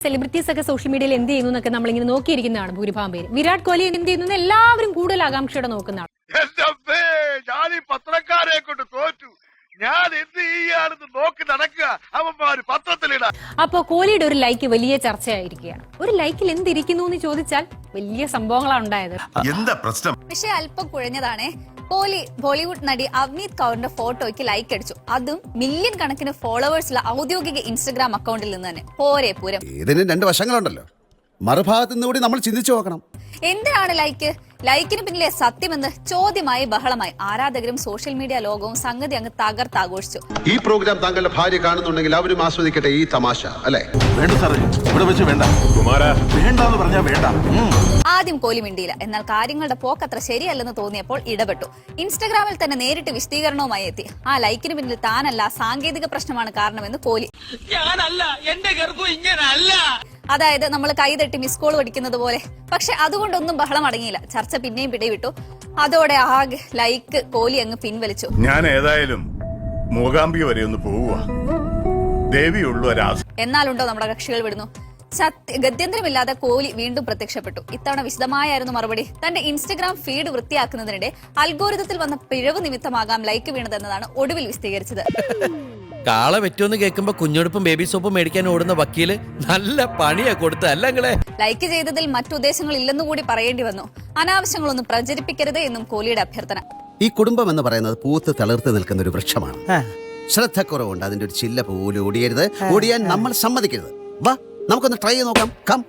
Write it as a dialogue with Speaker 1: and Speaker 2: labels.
Speaker 1: Celebrities ഒക്കെ social മീഡിയയിൽ എന്ത് ചെയ്യുന്നു എന്നൊക്കെ നമ്മളിങ്ങനെ നോക്കിയിരിക്കുന്നതാണ് ഭൂരിഭാഗം പേര്. വിരാട് കോഹ്ലി എന്ത് ചെയ്യുന്നു എല്ലാവരും കൂടുതൽ ആകാംക്ഷയോടെ നോക്കുന്നതാണ്.
Speaker 2: ഞാൻ ഈ പത്രക്കാരെ കൊണ്ട് തോറ്റു. ഞാൻ എന്ത് ചെയ്യാണെന്ന് നോക്കി നടക്കുക. അവന്മാര് പത്രത്തിലിടാ.
Speaker 1: അപ്പോ കോഹ്ലിയുടെ ഒരു ലൈക്ക് വലിയ ചർച്ചയായിരിക്കുകയാണ്. ഒരു ലൈക്കിൽ എന്തിരിക്കുന്നു എന്ന് ചോദിച്ചാൽ വലിയ സംഭവങ്ങളാണ് ഉണ്ടായത്.
Speaker 3: എന്താ പ്രശ്നം?
Speaker 4: വിഷയം അല്പം കുഴഞ്ഞതാണേ. കോഹ്ലി ബോളിവുഡ് നടി അവ്നീത് കൗറിന്റെ ഫോട്ടോയ്ക്ക് ലൈക്ക് അടിച്ചു. അതും മില്യൺ കണക്കിന് ഫോളോവേഴ്സുള്ള ഔദ്യോഗിക ഇൻസ്റ്റഗ്രാം അക്കൗണ്ടിൽ നിന്ന് തന്നെ. പോരെ പൂരം.
Speaker 5: ഇതിന് രണ്ട് വശങ്ങളുണ്ടല്ലോ. മറുഭാഗത്തു നിന്ന് കൂടി നമ്മൾ ചിന്തിച്ചു നോക്കണം.
Speaker 4: എന്തിനാണ് ലൈക്ക്? ലൈക്കിന് പിന്നിലെ സത്യമെന്ന് ചോദ്യമായി ബഹളമായി. ആരാധകരും സോഷ്യൽ മീഡിയ ലോകവും സംഗതി അങ്ങ് തകർത്താഘോഷിച്ചു.
Speaker 6: ഈ പ്രോഗ്രാം താങ്കളുടെ ഭാര്യ കാണുന്നുണ്ടെങ്കിൽ അവരും ആസ്വദിക്കട്ടെ ഈ തമാശ, അല്ലേ?
Speaker 3: വേണ്ട സാറേ, ഇവിടെ വെച്ച് വേണ്ട. കുമാരാ, വേണ്ടെന്ന് പറഞ്ഞാ വേണ്ട.
Speaker 4: ആദ്യം കോഹ്ലി മിണ്ടിയില്ല. എന്നാൽ കാര്യങ്ങളുടെ പോക്കത്ര ശരിയല്ലെന്ന് തോന്നിയപ്പോൾ ഇടപെട്ടു. ഇൻസ്റ്റഗ്രാമിൽ തന്നെ നേരിട്ട് വിശദീകരണവുമായി എത്തി. ആ ലൈക്കിന് പിന്നിൽ താനല്ല, സാങ്കേതിക പ്രശ്നമാണ് കാരണമെന്ന് കോഹ്ലി. അതായത് നമ്മൾ കൈതട്ടി മിസ് കോൾ പഠിക്കുന്നത് പോലെ. പക്ഷെ അതുകൊണ്ടൊന്നും ബഹളം അടങ്ങിയില്ല. ചർച്ച പിന്നെയും പിടിവിട്ടു. അതോടെ ആകെ ലൈക്ക് കോഹ്ലി അങ്ങ് പിൻവലിച്ചു.
Speaker 3: ഞാൻ ഏതായാലും മൂകാംബിക വരെ ഒന്ന് പോവുക. ദേവിയുള്ളൂ ഒരാസ്.
Speaker 4: എന്നാലുണ്ടോ നമ്മുടെ കക്ഷികൾ വിടുന്നു. ഗത്യന്തരമില്ലാതെ കോഹ്ലി വീണ്ടും പ്രത്യക്ഷപ്പെട്ടു. ഇത്തവണ വിശദമായായിരുന്നു മറുപടി. തന്റെ ഇൻസ്റ്റഗ്രാം ഫീഡ് വൃത്തിയാക്കുന്നതിനിടെ അൽഗോരിതത്തിൽ വന്ന പിഴവ് നിമിത്തമാകാം ലൈക്ക് വീണതെന്നതാണ് ഒടുവിൽ വിശദീകരിച്ചത്.
Speaker 7: കാള പറ്റുമെന്ന് കേൾക്കുമ്പോ കുഞ്ഞുടുപ്പും ബേബി സോപ്പും മേടിക്കാൻ ഓടുന്ന വക്കീല് നല്ല പണിയാ കൊടുത്ത അല്ലങ്ങളെ.
Speaker 4: ലൈക്ക് ചെയ്തതിൽ മറ്റുദ്ദേശങ്ങൾ ഇല്ലെന്നു കൂടി പറയേണ്ടി വന്നു. അനാവശ്യങ്ങളൊന്നും പ്രചരിപ്പിക്കരുത് എന്നും കോഹ്ലിയുടെ അഭ്യർത്ഥന.
Speaker 5: ഈ കുടുംബം എന്ന് പറയുന്നത് പൂത്ത് തളിർത്ത് നിൽക്കുന്ന ഒരു വൃക്ഷമാണ്. ശ്രദ്ധക്കുറവുണ്ട്. അതിന്റെ ഒരു ചില്ല പോലും ഓടിയരുത്. ഓടിയാൻ നമ്മൾ സമ്മതിക്കരുത്. വാ, നമുക്കൊന്ന് ട്രൈ ചെയ്ത് നോക്കാം. കം.